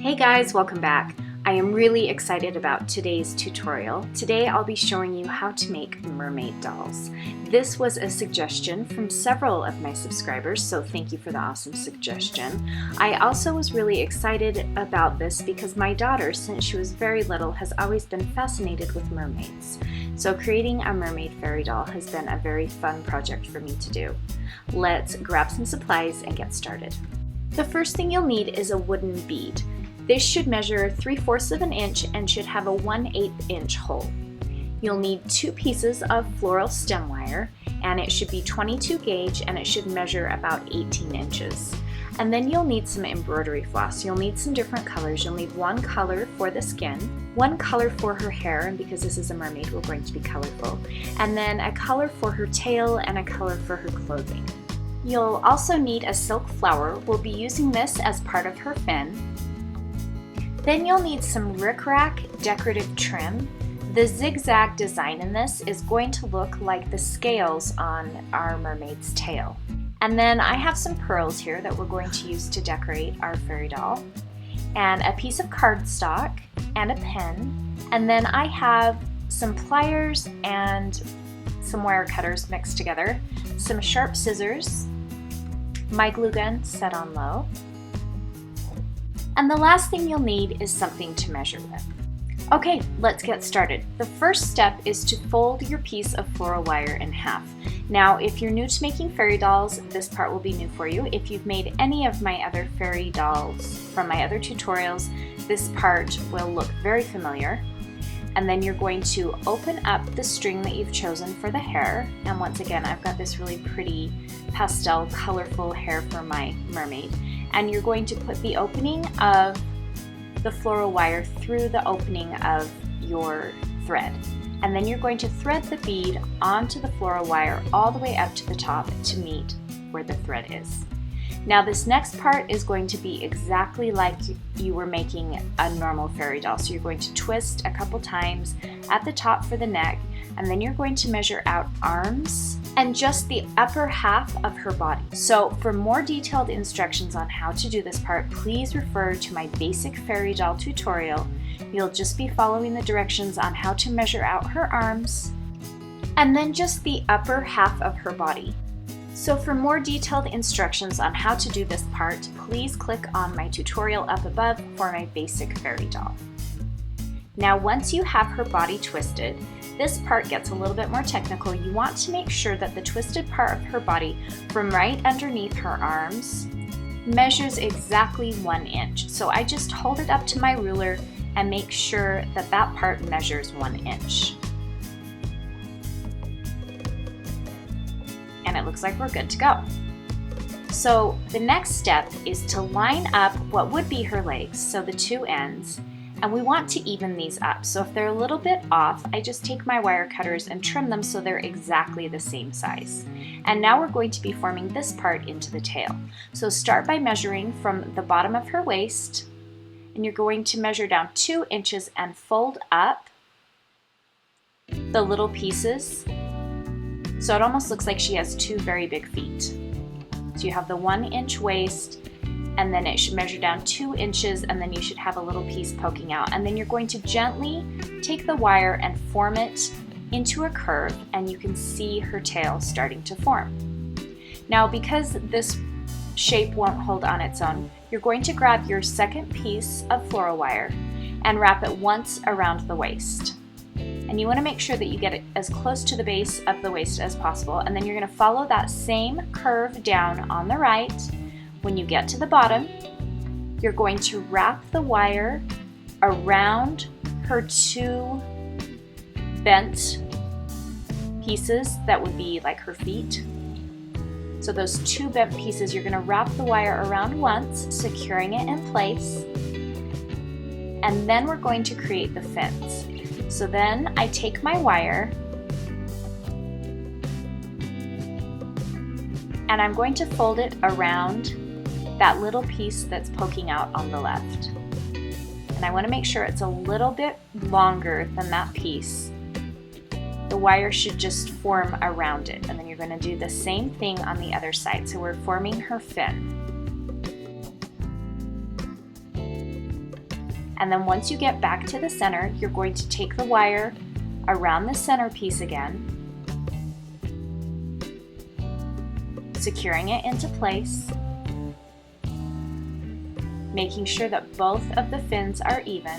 Hey guys, welcome back. I am really excited about today's tutorial. Today I'll be showing you how to make mermaid dolls. This was a suggestion from several of my subscribers, so thank you for the awesome suggestion. I also was really excited about this because my daughter, since she was very little, has always been fascinated with mermaids. So creating a mermaid fairy doll has been a very fun project for me to do. Let's grab some supplies and get started. The first thing you'll need is a wooden bead. This should measure 3/4 of an inch and should have a 1/8 inch hole. You'll need 2 pieces of floral stem wire, and it should be 22 gauge and it should measure about 18 inches. And then you'll need some embroidery floss. You'll need some different colors. You'll need one color for the skin, one color for her hair, and because this is a mermaid, we're going to be colorful, and then a color for her tail and a color for her clothing. You'll also need a silk flower. We'll be using this as part of her fin. Then you'll need some rickrack decorative trim. The zigzag design in this is going to look like the scales on our mermaid's tail. And then I have some pearls here that we're going to use to decorate our fairy doll, and a piece of cardstock and a pen. And then I have some pliers and some wire cutters mixed together, some sharp scissors, my glue gun set on low, and the last thing you'll need is something to measure with. Okay, let's get started. The first step is to fold your piece of floral wire in half. Now, if you're new to making fairy dolls, this part will be new for you. If you've made any of my other fairy dolls from my other tutorials, this part will look very familiar. And then you're going to open up the string that you've chosen for the hair. And once again, I've got this really pretty pastel, colorful hair for my mermaid. And you're going to put the opening of the floral wire through the opening of your thread. And then you're going to thread the bead onto the floral wire all the way up to the top to meet where the thread is. Now this next part is going to be exactly like you were making a normal fairy doll. So you're going to twist a couple times at the top for the neck, and then you're going to measure out arms and just the upper half of her body. So for more detailed instructions on how to do this part, please refer to my basic fairy doll tutorial. You'll just be following the directions on how to measure out her arms and then just the upper half of her body. So for more detailed instructions on how to do this part, please click on my tutorial up above for my basic fairy doll. Now once you have her body twisted, this part gets a little bit more technical. You want to make sure that the twisted part of her body from right underneath her arms measures exactly 1 inch. So I just hold it up to my ruler and make sure that that part measures 1 inch. And it looks like we're good to go. So the next step is to line up what would be her legs, so the 2 ends, and we want to even these up. So if they're a little bit off, I just take my wire cutters and trim them so they're exactly the same size. And now we're going to be forming this part into the tail. So start by measuring from the bottom of her waist, and you're going to measure down 2 inches and fold up the little pieces. So it almost looks like she has 2 very big feet. So you have the 1 inch waist, and then it should measure down 2 inches, and then you should have a little piece poking out. And then you're going to gently take the wire and form it into a curve, and you can see her tail starting to form. Now because this shape won't hold on its own, you're going to grab your second piece of floral wire and wrap it once around the waist. And you want to make sure that you get it as close to the base of the waist as possible. And then you're going to follow that same curve down on the right. When you get to the bottom, you're going to wrap the wire around her 2 bent pieces that would be like her feet. So those 2 bent pieces, you're going to wrap the wire around once, securing it in place. And then we're going to create the fins. So then I take my wire and I'm going to fold it around that little piece that's poking out on the left. And I want to make sure it's a little bit longer than that piece. The wire should just form around it, and then you're going to do the same thing on the other side. So we're forming her fin. And then once you get back to the center, you're going to take the wire around the center piece again, securing it into place, making sure that both of the fins are even,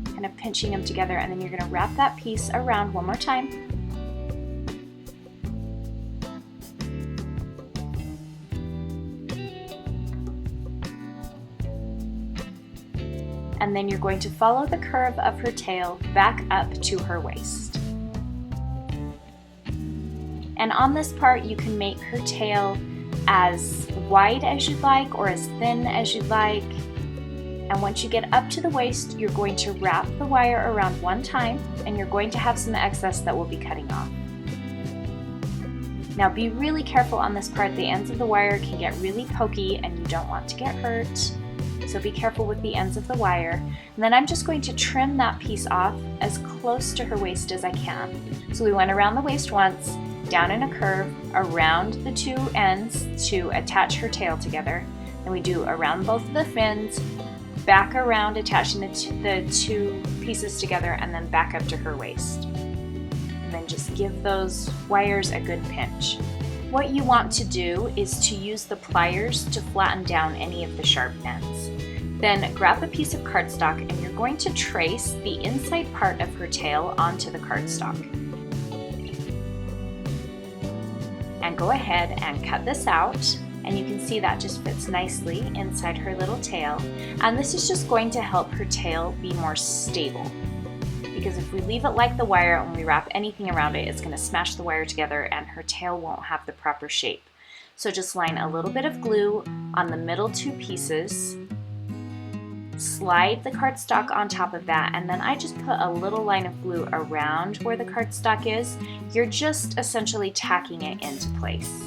kind of pinching them together, and then you're going to wrap that piece around one more time. And then you're going to follow the curve of her tail back up to her waist. And on this part, you can make her tail as wide as you'd like or as thin as you'd like. And once you get up to the waist, you're going to wrap the wire around one time, and you're going to have some excess that we'll be cutting off. Now be really careful on this part. The ends of the wire can get really pokey and you don't want to get hurt. So be careful with the ends of the wire. And then I'm just going to trim that piece off as close to her waist as I can. So we went around the waist once, down in a curve, around the two ends to attach her tail together. Then we do around both of the fins, back around attaching the two pieces together, and then back up to her waist. And then just give those wires a good pinch. What you want to do is to use the pliers to flatten down any of the sharp ends. Then grab a piece of cardstock and you're going to trace the inside part of her tail onto the cardstock. And go ahead and cut this out, and you can see that just fits nicely inside her little tail. And this is just going to help her tail be more stable, because if we leave it like the wire and we wrap anything around it, it's going to smash the wire together and her tail won't have the proper shape. So just line a little bit of glue on the middle two pieces, slide the cardstock on top of that, and then I just put a little line of glue around where the cardstock is. You're just essentially tacking it into place.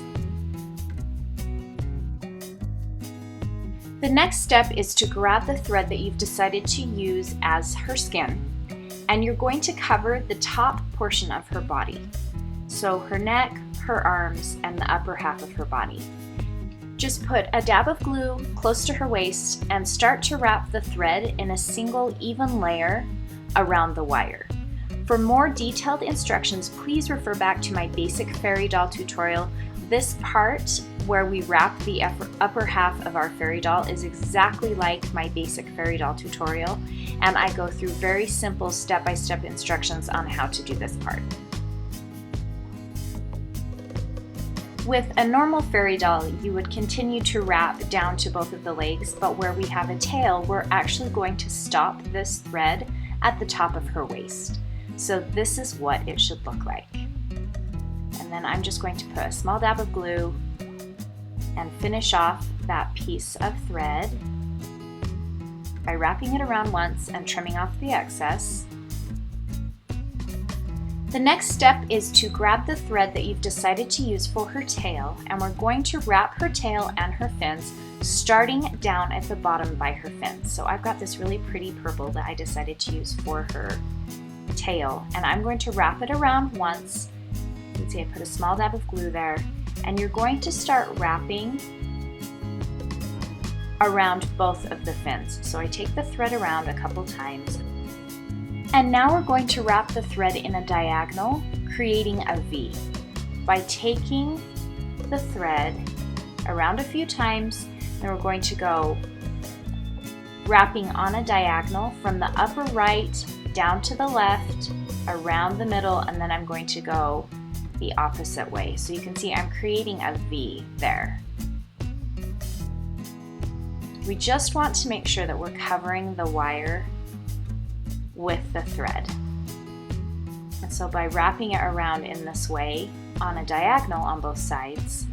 The next step is to grab the thread that you've decided to use as her skin, and you're going to cover the top portion of her body. So her neck, her arms, and the upper half of her body. Just put a dab of glue close to her waist and start to wrap the thread in a single even layer around the wire. For more detailed instructions, please refer back to my basic fairy doll tutorial. This part where we wrap the upper half of our fairy doll is exactly like my basic fairy doll tutorial, and I go through very simple step-by-step instructions on how to do this part. With a normal fairy doll, you would continue to wrap down to both of the legs, but where we have a tail, we're actually going to stop this thread at the top of her waist. So this is what it should look like. And then I'm just going to put a small dab of glue and finish off that piece of thread by wrapping it around once and trimming off the excess. The next step is to grab the thread that you've decided to use for her tail, and we're going to wrap her tail and her fins starting down at the bottom by her fins. So I've got this really pretty purple that I decided to use for her tail, and I'm going to wrap it around once. You can see I put a small dab of glue there, and you're going to start wrapping around both of the fins. So I take the thread around a couple times. And now we're going to wrap the thread in a diagonal, creating a V. By taking the thread around a few times, then we're going to go wrapping on a diagonal from the upper right down to the left, around the middle, and then I'm going to go the opposite way. So you can see I'm creating a V there. We just want to make sure that we're covering the wire with the thread. And so by wrapping it around in this way on a diagonal on both sides,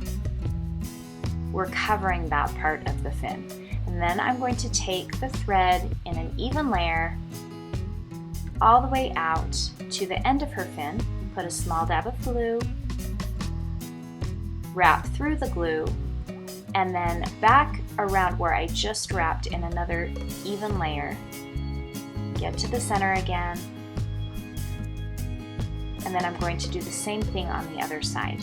we're covering that part of the fin. And then I'm going to take the thread in an even layer all the way out to the end of her fin, put a small dab of glue, wrap through the glue, and then back around where I just wrapped in another even layer. Get to the center again, and then I'm going to do the same thing on the other side.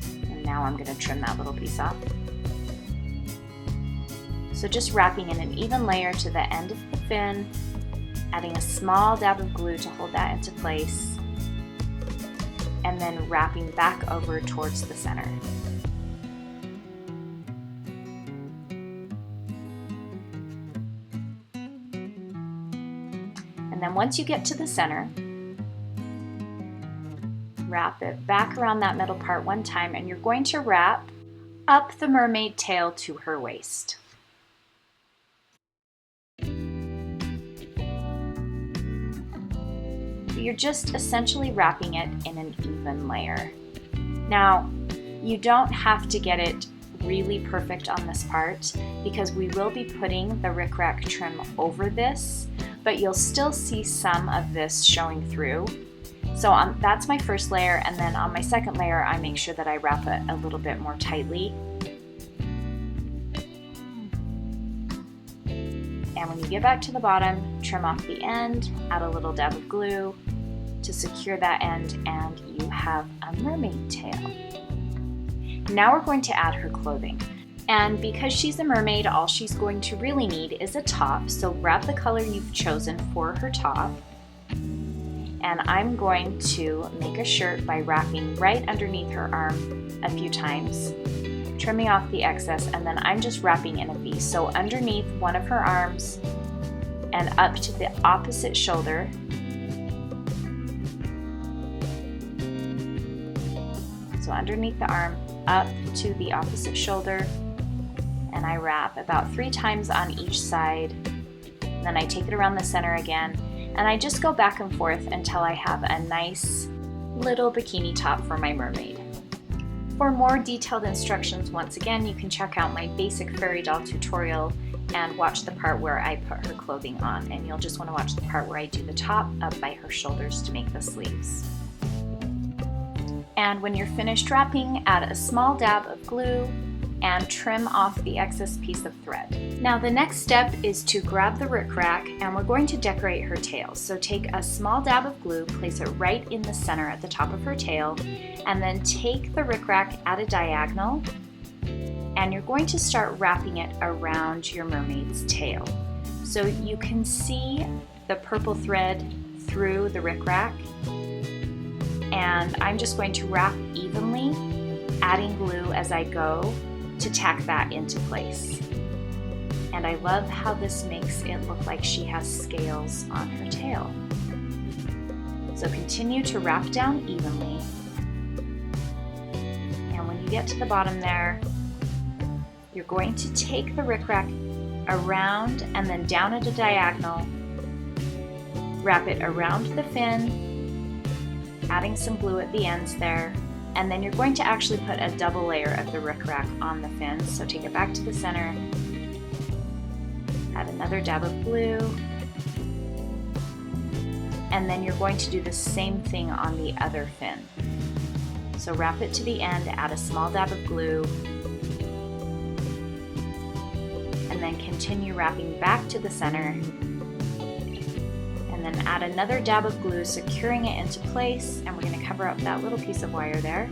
And now I'm going to trim that little piece off. So just wrapping in an even layer to the end of the fin, adding a small dab of glue to hold that into place, and then wrapping back over towards the center. And then once you get to the center, wrap it back around that middle part one time, and you're going to wrap up the mermaid tail to her waist. You're just essentially wrapping it in an even layer. Now, you don't have to get it really perfect on this part because we will be putting the rickrack trim over this, but you'll still see some of this showing through. So that's my first layer, and then on my second layer I make sure that I wrap it a little bit more tightly. And when you get back to the bottom, trim off the end, add a little dab of glue to secure that end, and you have a mermaid tail. Now we're going to add her clothing. And because she's a mermaid, all she's going to really need is a top. So grab the color you've chosen for her top. And I'm going to make a shirt by wrapping right underneath her arm a few times, trimming off the excess, and then I'm just wrapping in a V. So underneath one of her arms and up to the opposite shoulder. So underneath the arm, up to the opposite shoulder, and I wrap about 3 times on each side. Then I take it around the center again, and I just go back and forth until I have a nice little bikini top for my mermaid. For more detailed instructions, once again, you can check out my basic fairy doll tutorial and watch the part where I put her clothing on, and you'll just want to watch the part where I do the top up by her shoulders to make the sleeves. And when you're finished wrapping, add a small dab of glue and trim off the excess piece of thread. Now the next step is to grab the rickrack, and we're going to decorate her tail. So take a small dab of glue, place it right in the center at the top of her tail, and then take the rickrack at a diagonal, and you're going to start wrapping it around your mermaid's tail. So you can see the purple thread through the rickrack, and I'm just going to wrap evenly, adding glue as I go to tack that into place. And I love how this makes it look like she has scales on her tail. So continue to wrap down evenly, and when you get to the bottom there, you're going to take the rickrack around and then down at a diagonal, wrap it around the fin, adding some glue at the ends there, and then you're going to actually put a double layer of the rickrack on the fins. So take it back to the center, add another dab of glue, and then you're going to do the same thing on the other fin. So wrap it to the end, add a small dab of glue, and then continue wrapping back to the center, and then add another dab of glue, securing it into place, and we're going to cover up that little piece of wire there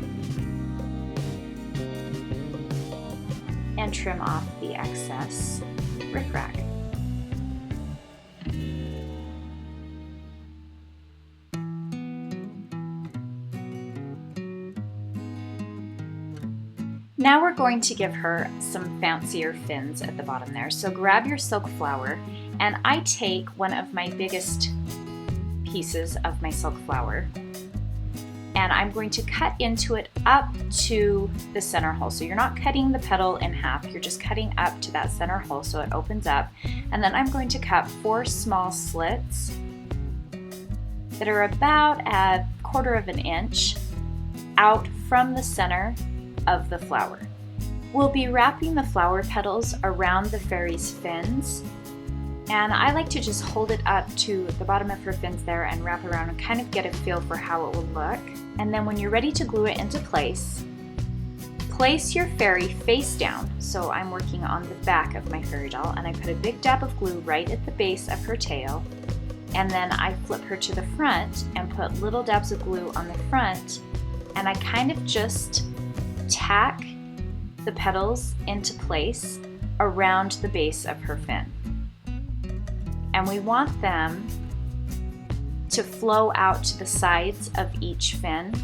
and trim off the excess rickrack. Now we're going to give her some fancier fins at the bottom there. So grab your silk flower, and I take one of my biggest pieces of my silk flower, and I'm going to cut into it up to the center hole. So you're not cutting the petal in half, you're just cutting up to that center hole so it opens up. And then I'm going to cut 4 small slits that are about 1/4 of an inch out from the center of the flower. We'll be wrapping the flower petals around the fairy's fins, and I like to just hold it up to the bottom of her fins there and wrap around and kind of get a feel for how it will look. And then when you're ready to glue it into place, place your fairy face down. So I'm working on the back of my fairy doll, and I put a big dab of glue right at the base of her tail, and then I flip her to the front and put little dabs of glue on the front, and I kind of just tack the petals into place around the base of her fin. And we want them to flow out to the sides of each fin.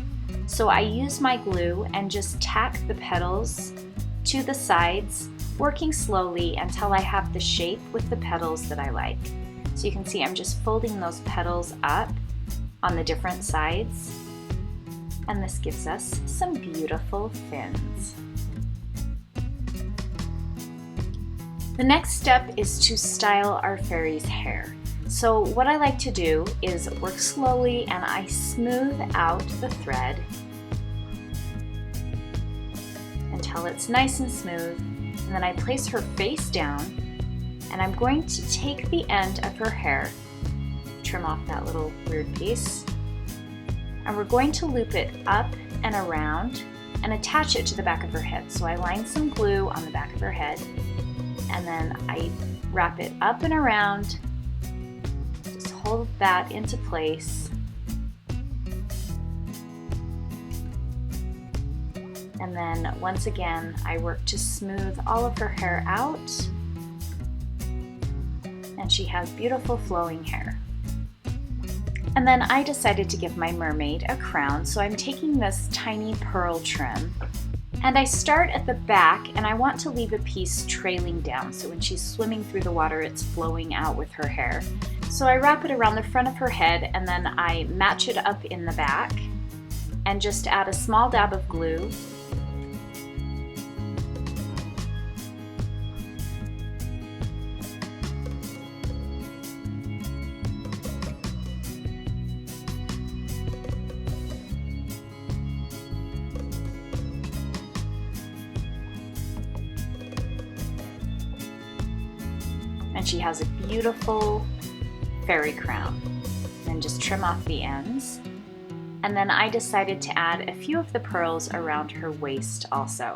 So I use my glue and just tack the petals to the sides, working slowly until I have the shape with the petals that I like. So you can see I'm just folding those petals up on the different sides, and this gives us some beautiful fins. The next step is to style our fairy's hair. So what I like to do is work slowly and I smooth out the thread until it's nice and smooth, and then I place her face down, and I'm going to take the end of her hair, trim off that little weird piece, and we're going to loop it up and around and attach it to the back of her head. So I line some glue on the back of her head, and then I wrap it up and around, just hold that into place, and then once again I work to smooth all of her hair out, and she has beautiful flowing hair. And then I decided to give my mermaid a crown, so I'm taking this tiny pearl trim, and I start at the back, and I want to leave a piece trailing down, so when she's swimming through the water it's flowing out with her hair. So I wrap it around the front of her head, and then I match it up in the back and just add a small dab of glue. And she has a beautiful fairy crown. And just trim off the ends. And then I decided to add a few of the pearls around her waist also.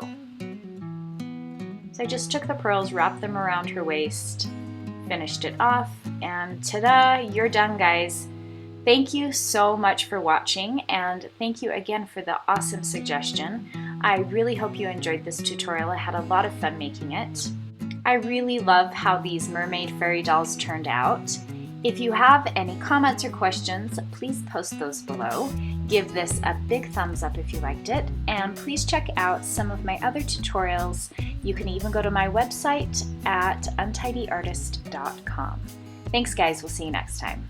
So I just took the pearls, wrapped them around her waist, finished it off, and ta-da, you're done, guys. Thank you so much for watching, and thank you again for the awesome suggestion. I really hope you enjoyed this tutorial. I had a lot of fun making it. I really love how these mermaid fairy dolls turned out. If you have any comments or questions, please post those below. Give this a big thumbs up if you liked it, and please check out some of my other tutorials. You can even go to my website at untidyartist.com. Thanks guys, we'll see you next time.